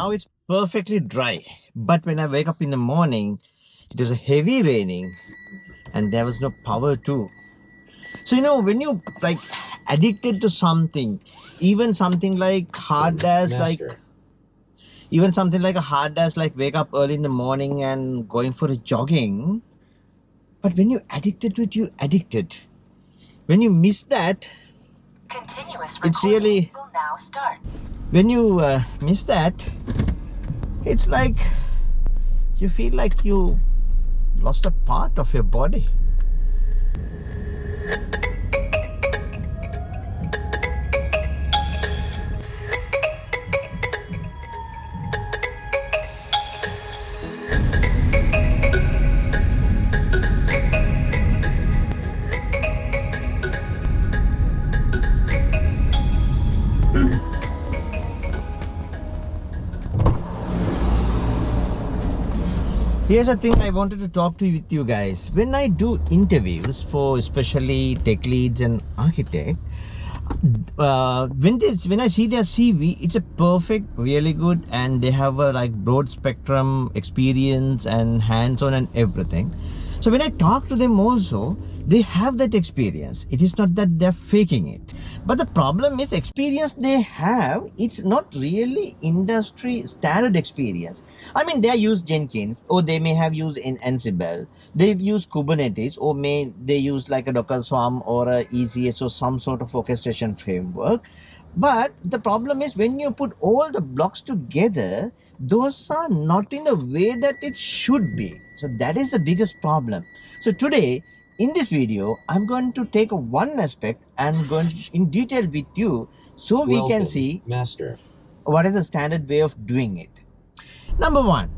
now it's perfectly dry. But when I wake up in the morning, it was a heavy raining and there was no power too. So, when you like addicted to something, even something like hard as even something like a hard as like wake up early in the morning and going for a jogging. But when you addicted to it, you addicted. When you miss that, it's really, when you miss that, it's like you feel like you lost a part of your body. Here's the thing I wanted to talk to with you guys. When I do interviews for especially tech leads and architect, when I see their CV, it's a perfect, really good, and they have a like broad spectrum experience and hands-on and everything. So when I talk to them also, they have that experience. It is not that they're faking it. But the problem is experience they have, it's not really industry standard experience. I mean, they use Jenkins, or they may have used in Ansible. They've used Kubernetes, or they use like a Docker Swarm or a ECS or some sort of orchestration framework. But the problem is when you put all the blocks together, those are not in the way that it should be. So that is the biggest problem. So today, in this video, I'm going to take one aspect and going in detail with you so we can see what is the standard way of doing it. Number one,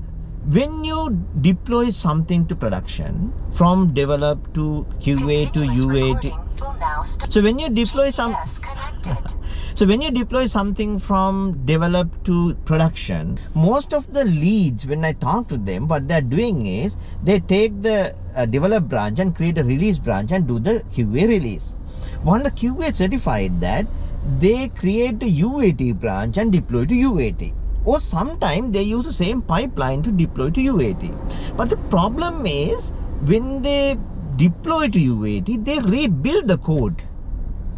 when you deploy something to production from develop to QA to UAT, so when you deploy something from develop to production, most of the leads, when I talk to them, what they're doing is they take the develop branch and create a release branch and do the QA release. Once the QA certified that, they create a UAT branch and deploy to UAT. Or sometimes they use the same pipeline to deploy to UAT. But the problem is when they deploy to UAT, they rebuild the code.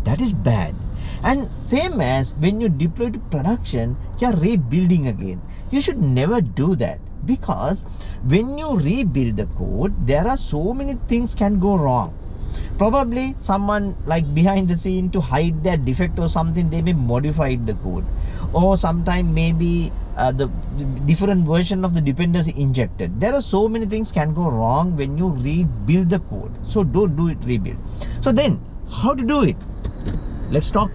That is bad. And same as when you deploy to production, you're rebuilding again. You should never do that, because when you rebuild the code, there are so many things can go wrong. Probably someone like behind the scene to hide their defect or something, they may modify the code, or sometime maybe the different version of the dependency injected. There are so many things can go wrong when you rebuild the code. So don't do it rebuild. So then how to do it? Let's talk.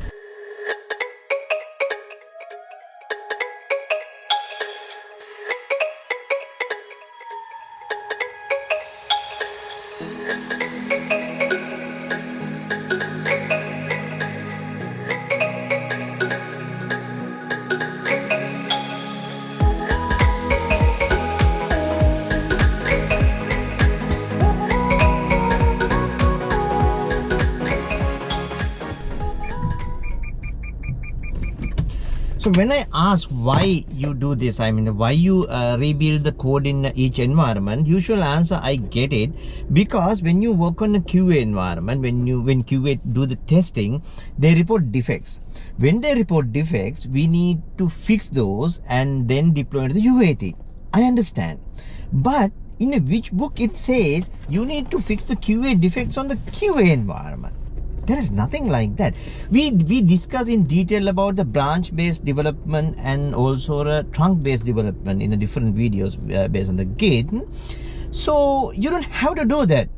So when I ask why you do this, I mean why you rebuild the code in each environment, usual answer I get it, because when you work on a QA environment, when QA do the testing, they report defects. When they report defects, we need to fix those and then deploy to the UAT. I understand, but in which book it says you need to fix the QA defects on the QA environment? There is nothing like that. We discuss in detail about the branch-based development and also a trunk-based development in the different videos based on the Git. So you don't have to do that.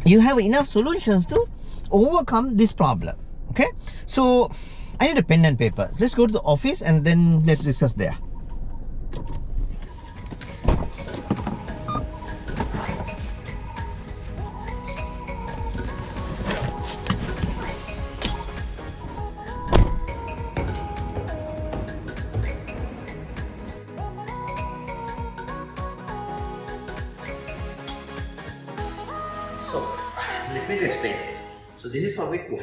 You have enough solutions to overcome this problem. Okay. So I need a pen and paper. Let's go to the office and then let's discuss there. So let me explain this. So this is how it goes,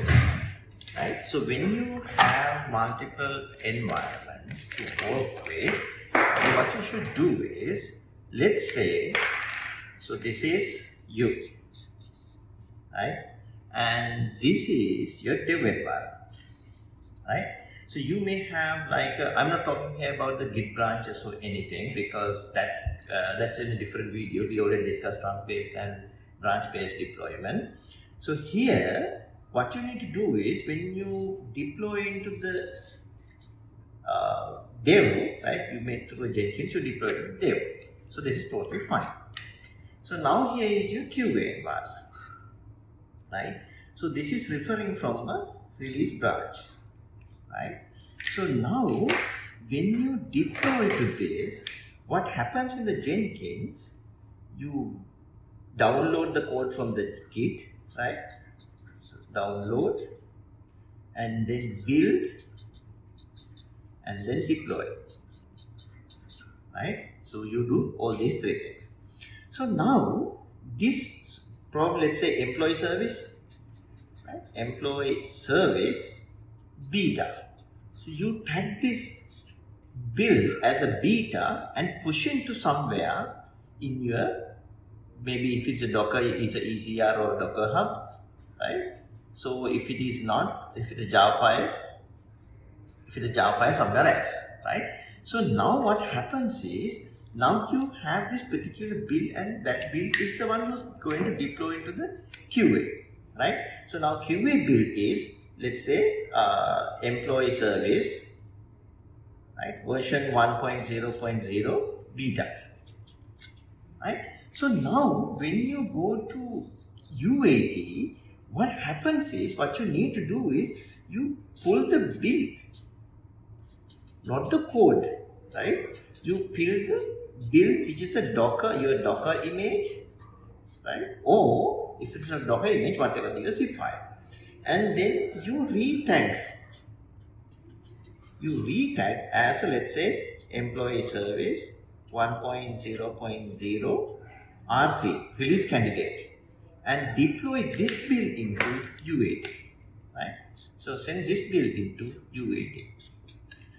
right? So when you have multiple environments, happens to work with, what you should do is, let's say, so this is you, right? And this is your dev environment, right? So you may have like, I'm not talking here about the Git branches or anything, because that's in a different video. We already discussed trunk-based and branch-based deployment. So here, what you need to do is, when you deploy into the dev, right? You make through Jenkins, you deploy to dev. So this is totally fine. So now here is your QA environment, right? So this is referring from a release branch, right? So now when you deploy to this, what happens in the Jenkins, you download the code from the Git, right? So download and then build and then deploy, right? So you do all these three things. So now this probably, let's say employee service, right? Employee service beta. So you tag this build as a beta and push into somewhere in your, maybe if it's a Docker, it's a ECR or Docker Hub, right? So if it is not, if it is Java file, somewhere else, right? So now what happens is, now you have this particular build, and that build is the one who's going to deploy into the QA, right? So now QA build is, let's say employee service, right? Version 1.0.0 beta, right? So now when you go to UAT, what happens is, what you need to do is, you pull the build, not the code, right? You pull the build, which is a Docker, your Docker image, right? Or if it's a Docker image, whatever, your zip file. And then you retag. You retag as, let's say, employee service 1.0.0 RC, release candidate, and deploy this build into UAT, right? So send this build into UAT.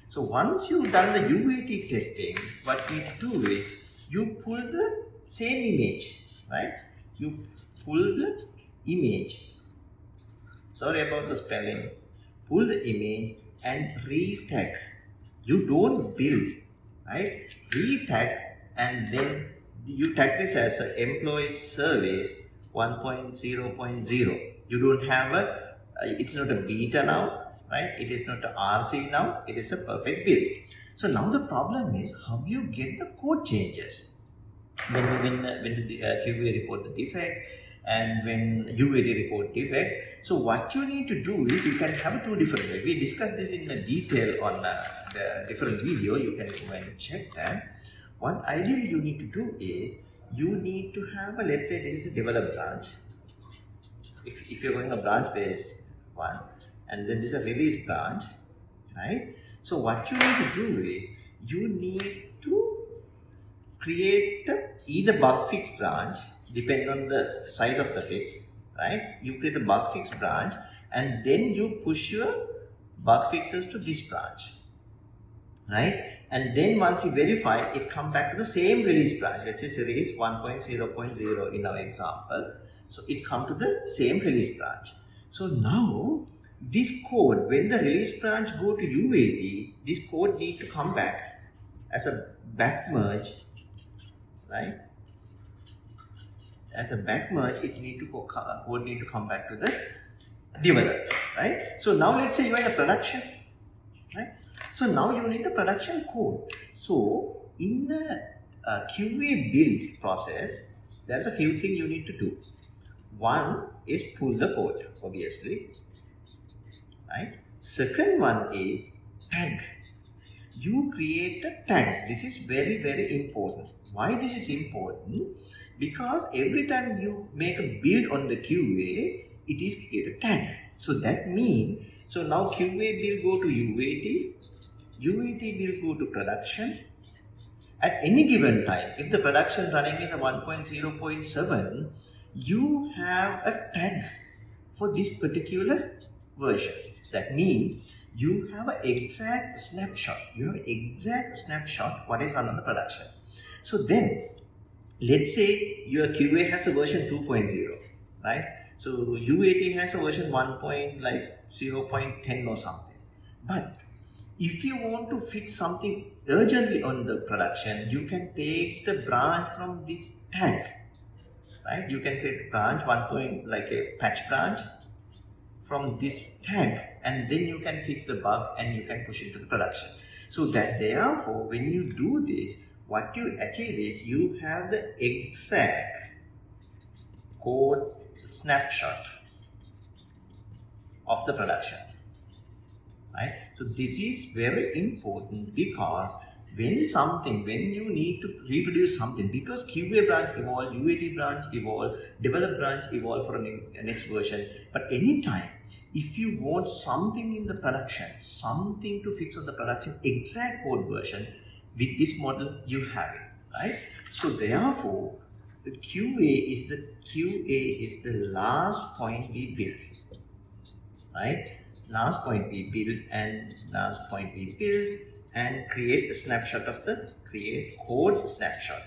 So once you've done the UAT testing, what you need to do is, you pull the same image, right? You pull the image, sorry about the spelling, pull the image and retag. You don't build, right? Retag, and then you tag this as an employee service 1.0.0. You don't have a, it's not a beta now, right? It is not a RC now, it is a perfect build. So now the problem is, how you get the code changes when the QA report the defects and when UAT report defects. So what you need to do is, you can have two different ways. We discussed this in detail on the different video. You can go and check that. What ideally you need to do is, you need to have a, let's say this is a develop branch. If you're going a branch based one, and then this is a release branch, right? So what you need to do is, you need to create either bug fix branch, depending on the size of the fix, right? You create a bug fix branch, and then you push your bug fixes to this branch, right? And then once you verify, it comes back to the same release branch. Let's say release 1.0.0 in our example. So it comes to the same release branch. So now this code, when the release branch go to UAT, this code need to come back as a back merge, right? As a back merge, it need to code need to come back to the developer, right? So now let's say you are in a production, right? So now you need the production code. So in a QA build process, there's a few things you need to do. One is pull the code, obviously, right? Second one is tag. You create a tag. This is very, very important. Why this is important? Because every time you make a build on the QA, it is create a tag. So that means, so now QA will go to UAT, UAT will go to production. At any given time, if the production running in the 1.0.7, you have a tag for this particular version. That means you have an exact snapshot. You have exact snapshot what is run on the production. So then, let's say your QA has a version 2.0, right? So UAT has a version 1.0.10 or something. But if you want to fix something urgently on the production, you can take the branch from this tag, right? You can create branch like a patch branch from this tag, and then you can fix the bug and you can push it to the production. So that therefore, when you do this, what you achieve is you have the exact code snapshot of the production, right? So this is very important, because when you need to reproduce something, because QA branch evolve, UAT branch evolve, develop branch evolve for a next version, but anytime if you want something in the production, something to fix on the production, exact code version, with this model you have it, right? So therefore, the QA is the last point we build, right? Last point we build and create a snapshot of create code snapshot,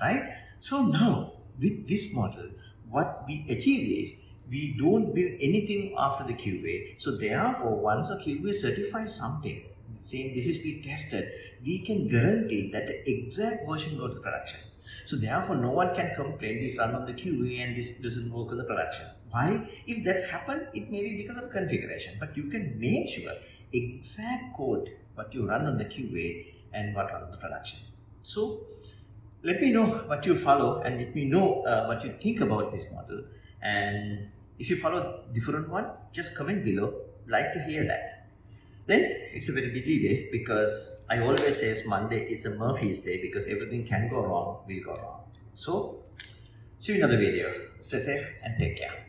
right? So now with this model, what we achieve is we don't build anything after the QA. So therefore, once a QA certifies something, saying this is we tested, we can guarantee that the exact version go to production. So therefore, no one can complain this run on the QA and this doesn't work on the production. Why? If that's happened, it may be because of configuration, but you can make sure exact code what you run on the QA and what run on the production. So let me know what you follow, and let me know what you think about this model. And if you follow different one, just comment below. Like to hear that. Then it's a very busy day, because I always say Monday is a Murphy's day, because everything can go wrong, will go wrong. So see you in another video. Stay safe and take care.